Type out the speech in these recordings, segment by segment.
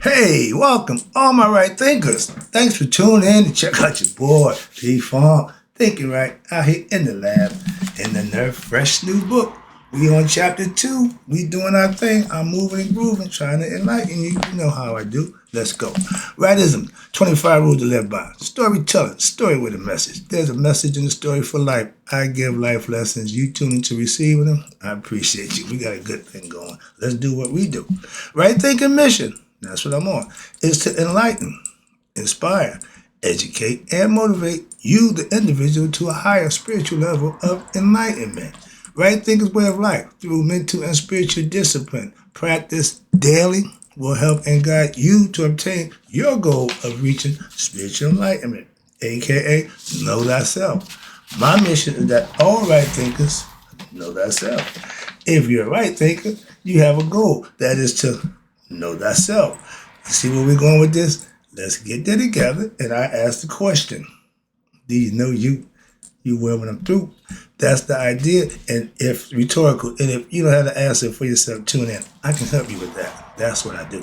Hey, welcome, all my right thinkers. Thanks for tuning in to check out your boy, P-Funk, Thinking Right, out here in the lab, in the Nerve Fresh new book. We on chapter 2. We doing our thing. I'm moving and grooving, trying to enlighten you. You know how I do. Let's go. Rightism, 25 rules to live by. Storytelling, story with a message. There's a message in the story for life. I give life lessons. You tune into receiving them. I appreciate you. We got a good thing going. Let's do what we do. Right thinking mission. That's what I'm on. Is to enlighten, inspire, educate, and motivate you, the individual, to a higher spiritual level of enlightenment. Right thinker's way of life through mental and spiritual discipline. Practice daily will help and guide you to obtain your goal of reaching spiritual enlightenment, aka know thyself. My mission is that all right thinkers know thyself. If you're a right thinker, you have a goal, that is to know thyself. You see where we're going with this? Let's get there together, and I ask the question: do you know you? You will when I'm through. That's the idea, and if rhetorical, and if you don't have the answer for yourself, tune in. I can help you with that. That's what I do.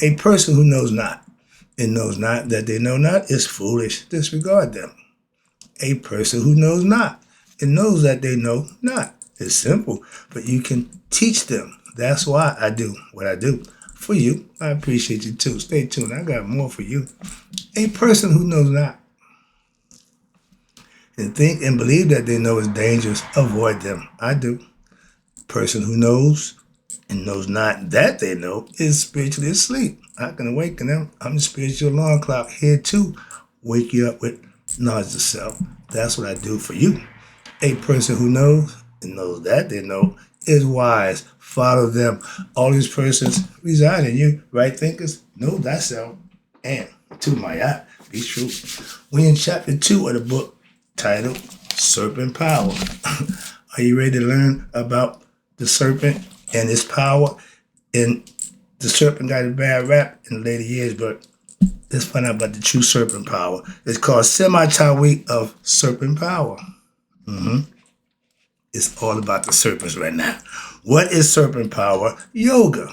A person who knows not and knows not that they know not is foolish. Disregard them. A person who knows not and knows that they know not is simple, but you can teach them. That's why I do what I do. For you, I appreciate you too. Stay tuned. I got more for you. A person who knows not and think and believe that they know is dangerous, avoid them. I do. Person who knows and knows not that they know is spiritually asleep. I can awaken them. I'm the spiritual alarm clock here to wake you up with knowledge of self. That's what I do for you. A person who knows and knows that they know is wise. Follow them. All these persons reside in you. Right thinkers, know thyself. And to my eye, be true. We in chapter 2 of the book titled Serpent Power. Are you ready to learn about the serpent and its power? And the serpent got a bad rap in the later years, but let's find out about the true serpent power. It's called Semi-Week of Serpent Power. It's all about the serpents right now. What is serpent power? Yoga.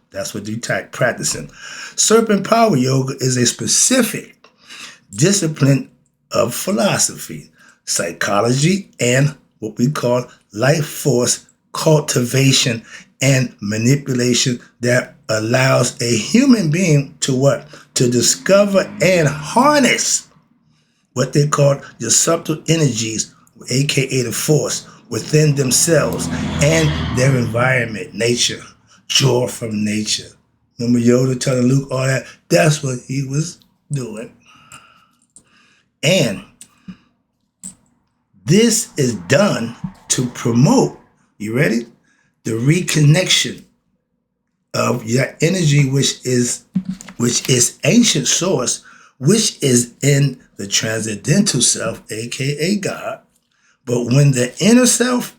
That's what you practicing. Serpent power yoga is a specific discipline of philosophy, psychology, and what we call life force cultivation and manipulation that allows a human being to what? To discover and harness what they call the subtle energies, aka the force, within themselves and their environment, nature. Draw from nature. Remember Yoda telling Luke all that? That's what he was doing. And this is done to promote, you ready? The reconnection of your energy, which is ancient source, which is in the transcendental self, aka God. But when the inner self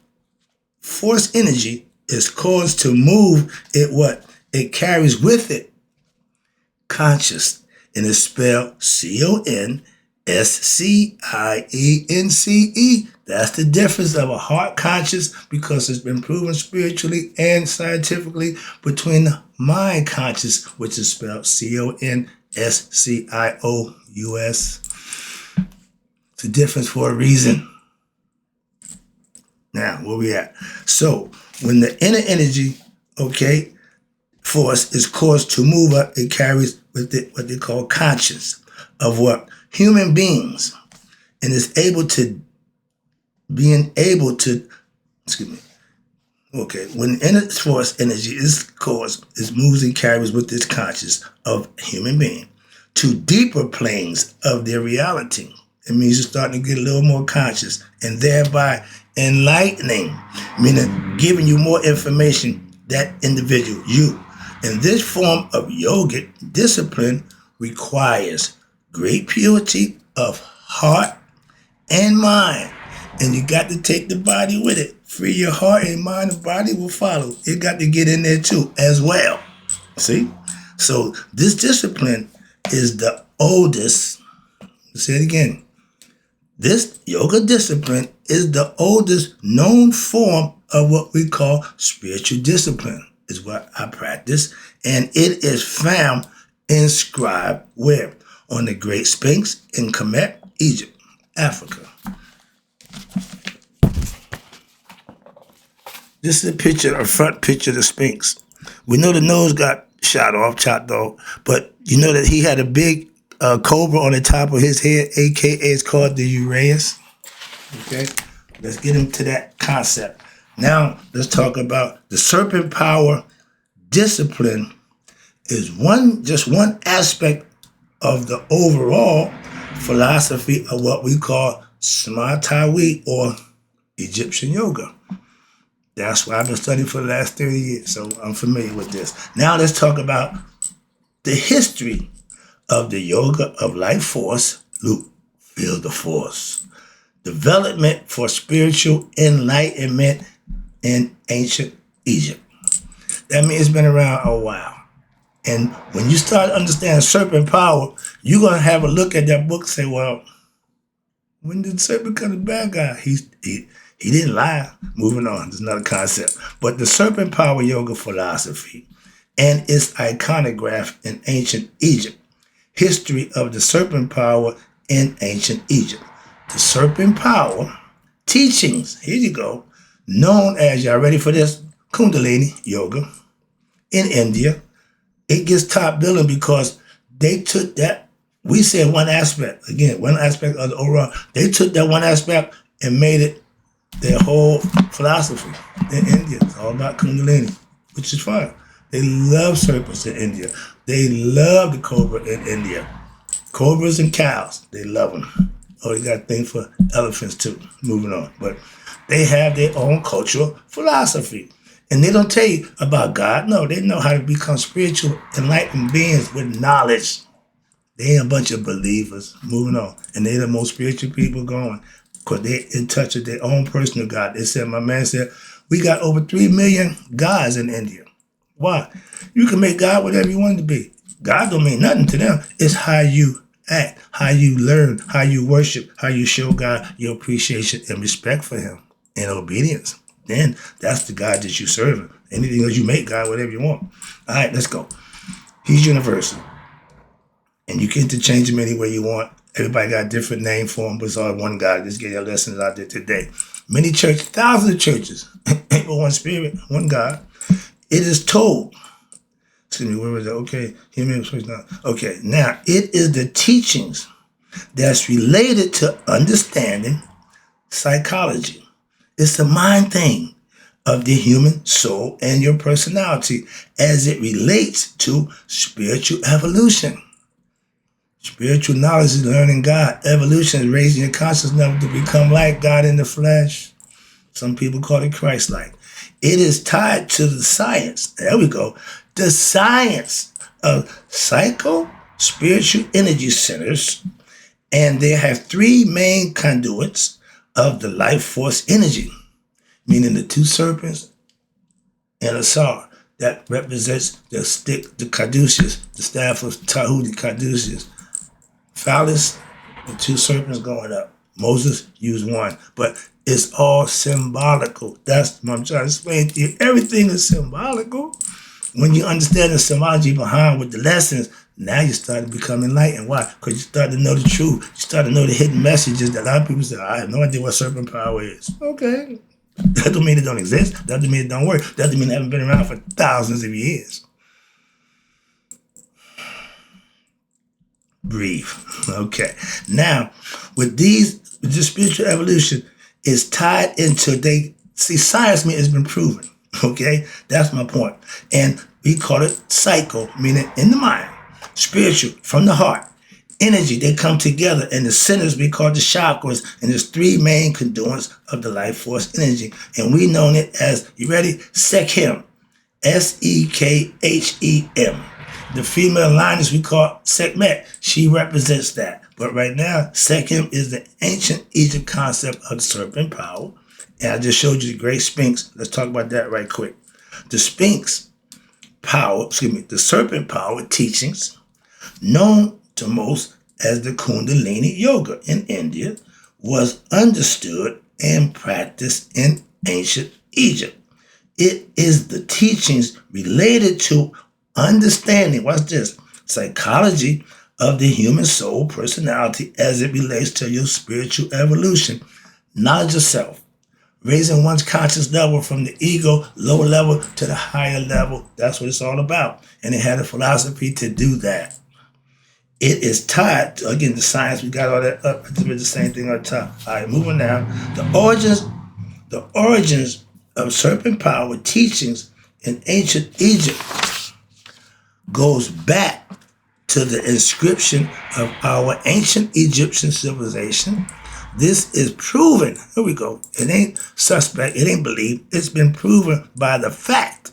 force energy is caused to move, it carries with it conscious, and it's spelled CONSCIENCE. That's the difference of a heart conscious, because it's been proven spiritually and scientifically, between the mind conscious, which is spelled CONSCIOUS. It's a difference for a reason. Now, where we at? So, when the inner energy, force is caused to move up, it carries with it what they call conscious of what? Human beings. And is when inner force energy is moves and carries with this conscious of human being to deeper planes of their reality. It means you're starting to get a little more conscious, and thereby enlightening, meaning giving you more information, that individual, you. And this form of yogic discipline requires great purity of heart and mind. And you got to take the body with it. Free your heart and mind, the body will follow. It got to get in there too, as well. See? So this discipline is the oldest. Say it again. This yoga discipline is the oldest known form of what we call spiritual discipline. is what I practice, and it is found inscribed where? On the Great Sphinx in Kemet, Egypt, Africa. This is a picture, a front picture of the Sphinx. We know the nose got chopped off, but you know that he had a big cobra on the top of his head, aka it's called the Uranus. Okay, let's get into that concept. Now, let's talk about the serpent power discipline is just one aspect of the overall philosophy of what we call Smatawi or Egyptian yoga. That's what I've been studying for the last 30 years, so I'm familiar with this. Now let's talk about the history of the yoga of life force, Luke, feel the force. Development for spiritual enlightenment in ancient Egypt. That means it's been around a while. And when you start understanding serpent power, you're going to have a look at that book and say, well, when did serpent become a bad guy? He didn't lie. Moving on, there's another concept. But the serpent power yoga philosophy and its iconograph in ancient Egypt. History of the serpent power in ancient Egypt. The serpent power teachings, here you go, known as, y'all ready for this? Kundalini yoga in India. It gets top billing because they took that, we said one aspect, again, one aspect of the overall, they took that one aspect and made it their whole philosophy in India. It's all about Kundalini, which is fine. They love serpents in India. They love the cobra in India. Cobras and cows, they love them. Oh, they got a thing for elephants too. Moving on. But they have their own cultural philosophy. And they don't tell you about God. No, they know how to become spiritual, enlightened beings with knowledge. They ain't a bunch of believers. Moving on. And they're the most spiritual people going. Because they're in touch with their own personal God. They said, my man said, we got over 3 million gods in India. Why? You can make God whatever you want it to be. God don't mean nothing to them. It's how you act, how you learn, how you worship, how you show God your appreciation and respect for him and obedience. Then that's the God that you serve. Anything else you make God whatever you want. All right, let's go. He's universal. And you can interchange him any way you want. Everybody got a different name for him, but it's all one God. Just get your lessons out there today. Many churches, thousands of churches, but one spirit, one God. It is told. Excuse me, where was that? Okay, okay, now it is the teachings that's related to understanding psychology. It's the mind thing of the human soul and your personality as it relates to spiritual evolution. Spiritual knowledge is learning God. Evolution is raising your consciousness to become like God in the flesh. Some people call it Christ-like. It is tied to the science. There we go. The science of psycho-spiritual energy centers. And they have 3 main conduits of the life force energy, meaning the 2 serpents and a saw that represents the stick, the caduceus, the staff of Tahuti caduceus. Phallus, the 2 serpents going up. Moses used 1, but it's all symbolical. That's what I'm trying to explain to you. Everything is symbolical. When you understand the symbology behind with the lessons, now you start to become enlightened. Why? Because you start to know the truth. You start to know the hidden messages that a lot of people say, I have no idea what serpent power is. Okay. That don't mean it don't exist. That doesn't mean it don't work. That doesn't mean it haven't been around for thousands of years. Breathe. Okay. Now, with this spiritual evolution is tied into science has been proven. Okay? That's my point. And we call it psycho, meaning in the mind. Spiritual, from the heart. Energy, they come together, and the centers we call the chakras, and there's 3 main conduits of the life force energy. And we know it as, you ready? Sekhem. Sekhem. The female lioness we call Sekhmet. She represents that. But right now, Sekhem is the ancient Egypt concept of the serpent power. And I just showed you the Great Sphinx. Let's talk about that right quick. The Sphinx power, the serpent power teachings, known to most as the Kundalini yoga in India, was understood and practiced in ancient Egypt. It is the teachings related to understanding, watch this, psychology of the human soul personality as it relates to your spiritual evolution, knowledge of self, raising one's conscious level from the ego lower level to the higher level. That's what it's all about. And it had a philosophy to do that. It is tied to, again, the science. We got all that up. I did the same thing on top. All right, moving now. The origins of serpent power teachings in ancient Egypt goes back to the inscription of our ancient Egyptian civilization. This is proven. Here we go. It ain't suspect. It ain't believed. It's been proven by the fact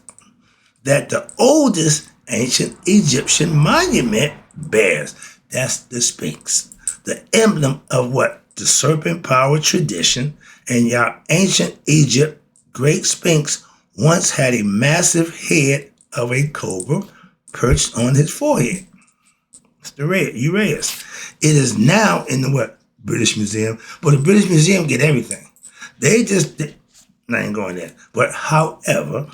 that the oldest ancient Egyptian monument bears. That's the Sphinx. The emblem of what? The serpent power tradition. And your ancient Egypt Great Sphinx once had a massive head of a cobra perched on his forehead. It's the Uraeus. It is now in the what? British Museum. But the British Museum get everything. I ain't going there. But however,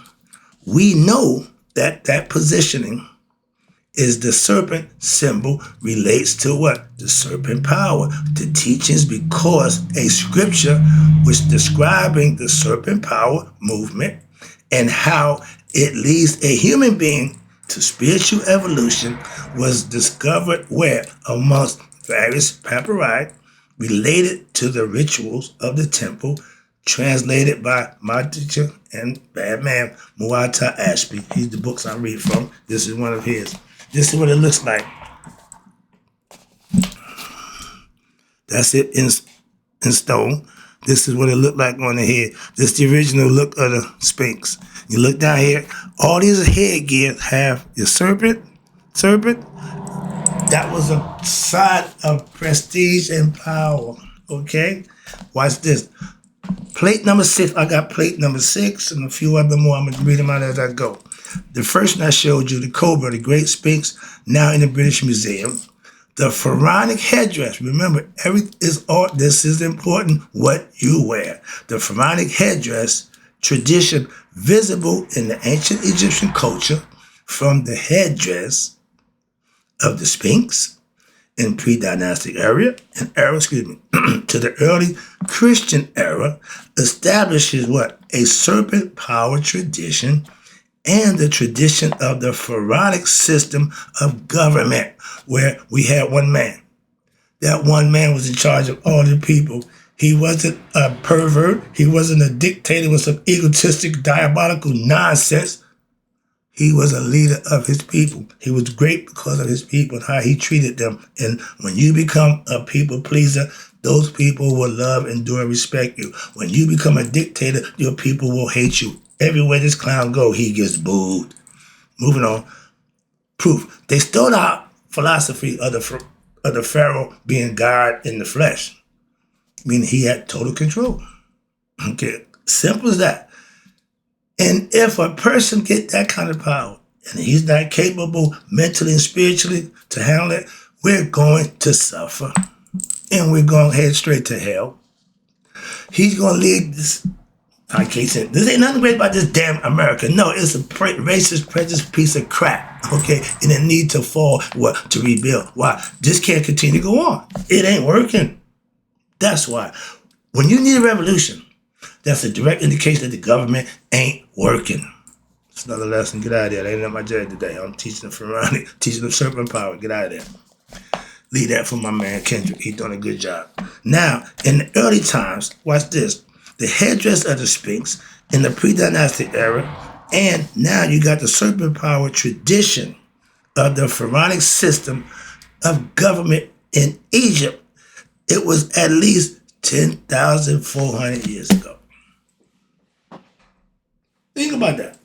we know that that positioning is the serpent symbol relates to what? The serpent power, the teachings, because a scripture was describing the serpent power movement and how it leads a human being to spiritual evolution was discovered where? Amongst various papyri related to the rituals of the temple, translated by my teacher and bad man, Muata Ashby. He's the books I read from. This is one of his. This is what it looks like. That's it in stone. This is what it looked like on the head. This is the original look of the Sphinx. You look down here, all these headgear have your serpent. That was a sign of prestige and power, okay? Watch this. Plate number 6, I got plate number 6 and a few other more. I'm going to read them out as I go. The first one I showed you, the cobra, the Great Sphinx, now in the British Museum. The pharaonic headdress. Remember, this is important, what you wear. The pharaonic headdress tradition visible in the ancient Egyptian culture from the headdress of the Sphinx in pre-dynastic era to the early Christian era establishes what? A serpent power tradition and the tradition of the pharaonic system of government where we had one man. That one man was in charge of all the people. He wasn't a pervert. He wasn't a dictator with some egotistic, diabolical nonsense. He was a leader of his people. He was great because of his people and how he treated them. And when you become a people pleaser, those people will love, endure, and respect you. When you become a dictator, your people will hate you. Everywhere this clown go, he gets booed. Moving on. Proof. They stole our philosophy of the pharaoh being God in the flesh, meaning he had total control. Okay, simple as that. And if a person get that kind of power and he's not capable mentally and spiritually to handle it, we're going to suffer. And we're going to head straight to hell. He's going to lead this. I can't say this ain't nothing great about this damn America. No, it's a racist, prejudiced piece of crap. Okay, and it need to fall to rebuild. Why? This can't continue to go on. It ain't working. That's why. When you need a revolution, that's a direct indication that the government ain't working. It's another lesson. Get out of there. That ain't my job today. I'm teaching the pharaonic, teaching the serpent power. Get out of there. Leave that for my man Kendrick. He's doing a good job. Now, in the early times, watch this. The headdress of the Sphinx in the pre-dynastic era, and now you got the serpent power tradition of the pharaonic system of government in Egypt. It was at least 10,400 years ago. Think about that.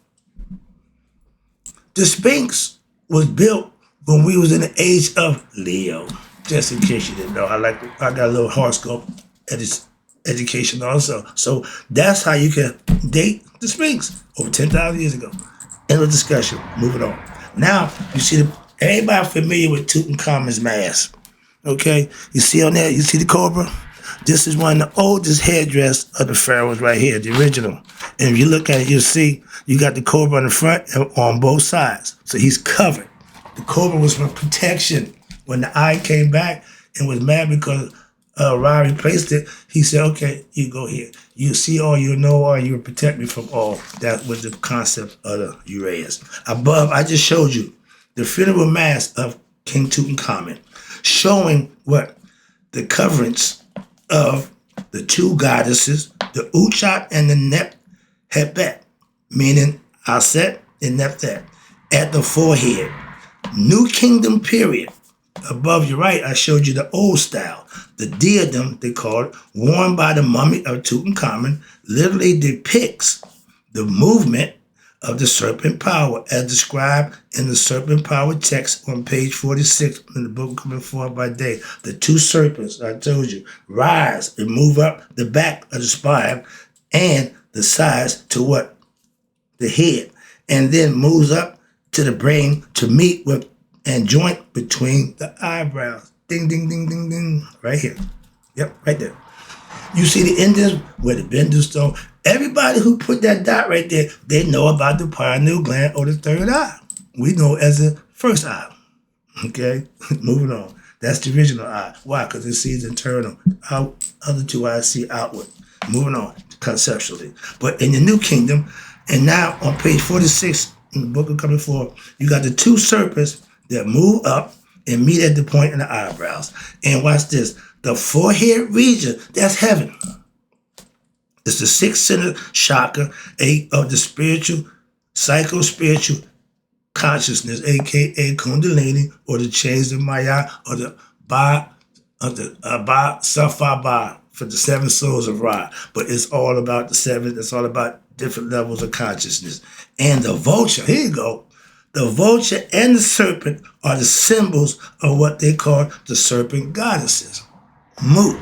The Sphinx was built when we was in the age of Leo. Just in case you didn't know, I got a little horoscope education also. So that's how you can date the Sphinx over 10,000 years ago. End of discussion. Moving on. Now you see everybody familiar with Tutankhamun's mask. Okay, you see on there, you see the cobra. This is one of the oldest headdress of the pharaohs right here, the original. And if you look at it, you'll see you got the cobra on the front and on both sides. So he's covered. The cobra was for protection. When the eye came back and was mad because Ra replaced it, he said, okay, you go here. You see all, you know all, you will protect me from all. That was the concept of the Uraeus. Above, I just showed you the funeral mask of King Tutankhamun, showing what? The coverings of the two goddesses, the Uchat and the Nephepet, meaning Aset and Nephthep, at the forehead. New Kingdom period. Above your right, I showed you the old style. The diadem, they call it, worn by the mummy of Tutankhamun, literally depicts the movement of the serpent power as described in the serpent power text on page 46 in the book Coming Forth by Day. The two serpents, I told you, rise and move up the back of the spine and the sides to what? The head. And then moves up to the brain to meet with and joint between the eyebrows. Ding, ding, ding, ding, ding. Right here. Yep, right there. You see the Indians with the bender stone. Everybody who put that dot right there, they know about the pineal gland or the third eye. We know it as the first eye. Okay? Moving on. That's the original eye. Why? Because it sees internal. Other two eyes see outward. Moving on, conceptually. But in the New Kingdom, and now on page 46 in the book of Coming Forth, you got the two serpents that move up and meet at the point in the eyebrows. And watch this. The forehead region, that's heaven. It's the sixth center chakra of the spiritual, psycho-spiritual consciousness, aka Kundalini, or the chains of Maya, or the Ba Safa Ba, for the seven souls of Ra. But it's all about the seven, it's all about different levels of consciousness. And the vulture, here you go. The vulture and the serpent are the symbols of what they call the serpent goddesses. Mu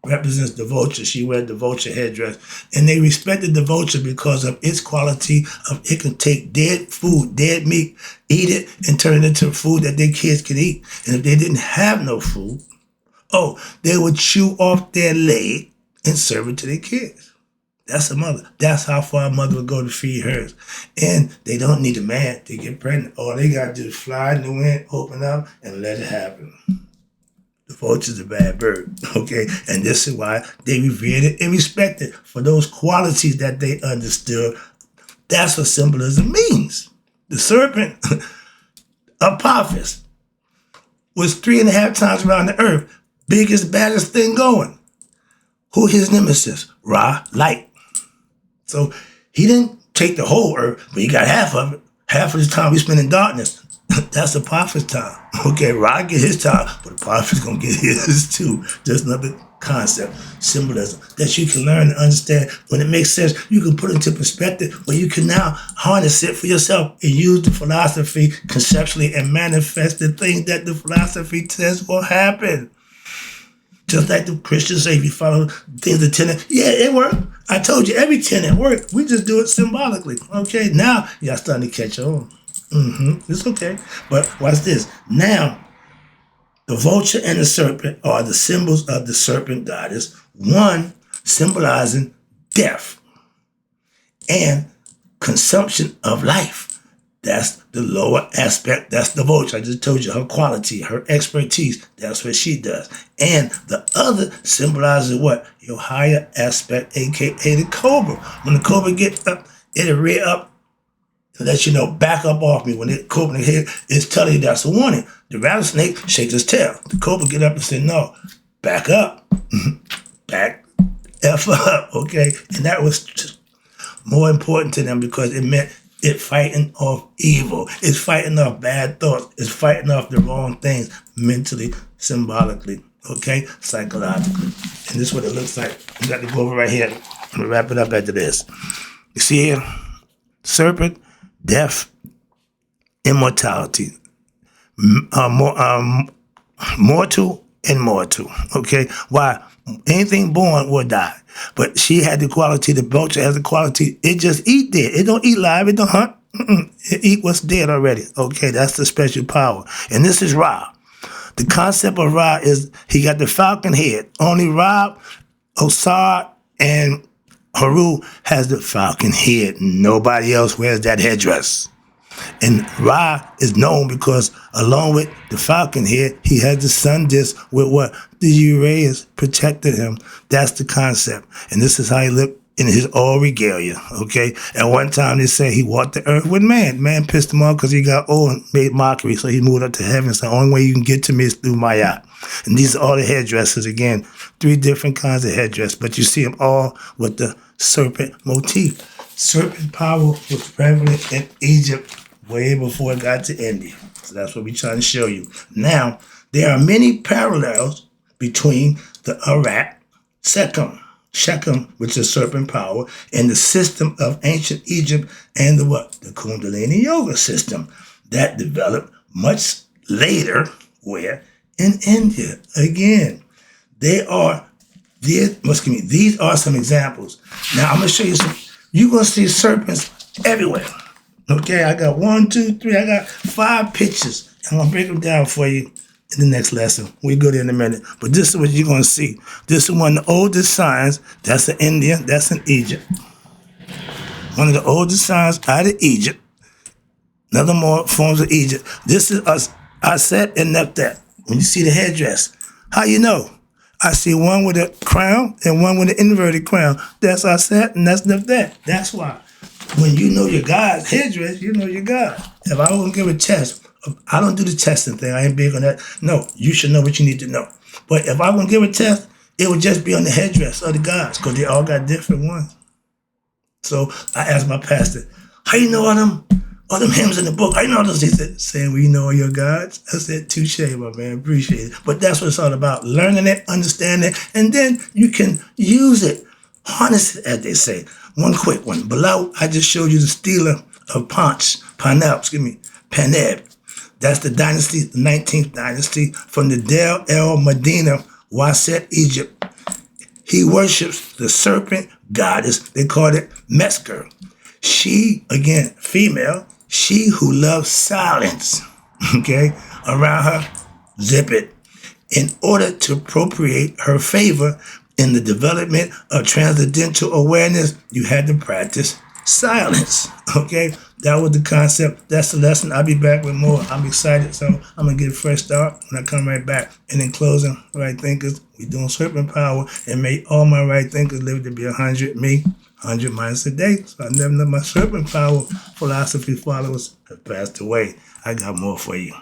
represents the vulture. She wear the vulture headdress. And they respected the vulture because of its quality of it can take dead food, dead meat, eat it, and turn it into food that their kids could eat. And if they didn't have no food, they would chew off their leg and serve it to their kids. That's a mother. That's how far a mother would go to feed hers. And they don't need a man to get pregnant. All they got to do is fly in the wind, open up, and let it happen. The vulture's a bad bird, okay? And this is why they revered it and respected for those qualities that they understood. That's what symbolism means. The serpent, Apophis, was 3.5 times around the earth. Biggest, baddest thing going. Who his nemesis? Ra, light. So he didn't take the whole earth, but he got half of it. Half of his time we spent in darkness. That's Apophis time. Okay, Ra get his time, but Apophis gonna get his too. Just another concept, symbolism, that you can learn and understand. When it makes sense, you can put it into perspective where you can now harness it for yourself and use the philosophy conceptually and manifest the things that the philosophy says will happen. Just like the Christians say, if you follow things, the tenet, yeah, it worked. I told you, every tenet worked. We just do it symbolically. Okay, now y'all starting to catch on. It's okay. But watch this. Now, the vulture and the serpent are the symbols of the serpent goddess. One symbolizing death and consumption of life. That's the lower aspect. That's the vulture. I just told you her quality, her expertise. That's what she does. And the other symbolizes what? Your higher aspect, aka the cobra. When the cobra gets up, it'll rear up and let you know, back up off me. When the cobra hit, it's telling you that's a warning. The rattlesnake shakes his tail. The cobra get up and say, no, back up. Back F up, okay? And that was just more important to them because it meant it's fighting off evil. It's fighting off bad thoughts. It's fighting off the wrong things mentally, symbolically, okay? Psychologically. And this is what it looks like. You got to go over right here. I'm going to wrap it up after this. You see here? Serpent, death, immortality. Mortal and mortal, okay? Why? Anything born will die. But she had the quality, the vulture has the quality, it just eat dead. It don't eat live, it don't hunt. It eat what's dead already. Okay, that's the special power. And this is Ra. The concept of Ra is he got the falcon head. Only Ra, Osar, and Haru has the falcon head. Nobody else wears that headdress. And Ra is known because along with the falcon head, he has the sun disk with what? The Uraeus protected him. That's the concept. And this is how he lived in his all regalia, okay? At one time, they say he walked the earth with man. Man pissed him off because he got old and made mockery, so he moved up to heaven. So the only way you can get to me is through Maya. And these are all the headdresses. Again, 3 different kinds of headdress, but you see them all with the serpent motif. Serpent power was prevalent in Egypt way before it got to India. So that's what we're trying to show you. Now, there are many parallels between the Arat, Shechem, which is serpent power, and the system of ancient Egypt and the what? The Kundalini Yoga system that developed much later, where? In India. Again, these are some examples. Now, I'm going to show you some. You're going to see serpents everywhere. Okay, I got 1, 2, 3. I got 5 pictures. I'm going to break them down for you in the next lesson. We'll go there in a minute. But this is what you're going to see. This is one of the oldest signs. That's in India. That's in Egypt. One of the oldest signs out of Egypt. Another more forms of Egypt. This is Aset and Neptat. When you see the headdress, how you know? I see one with a crown and one with an inverted crown. That's Aset and that's Neptat. That's why. When you know your God's headdress, you know your God. If I don't give a test, I don't do the testing thing. I ain't big on that. No, you should know what you need to know. But if I want to give a test, it would just be on the headdress of the gods because they all got different ones. So I asked my pastor, how you know all them hymns in the book? How you know all those? He said, saying we know all your gods. I said, touche, my man, appreciate it. But that's what it's all about, learning it, understanding it, and then you can use it, harness it, as they say. One quick one. Below, I just showed you the stela of Paneb. That's the dynasty, the 19th dynasty from the Del El Medina, Waset, Egypt. He worships the serpent goddess. They called it Mesker. She, again, female, she who loves silence, okay, around her, zip it, in order to appropriate her favor in the development of transcendental awareness, you had to practice silence, okay? That was the concept. That's the lesson. I'll be back with more. I'm excited, so I'm going to get a fresh start when I come right back. And in closing, right thinkers, we doing serpent power, and may all my right thinkers live to be 100, me, 100 minus a day. So I never let my serpent power philosophy followers have passed away. I got more for you.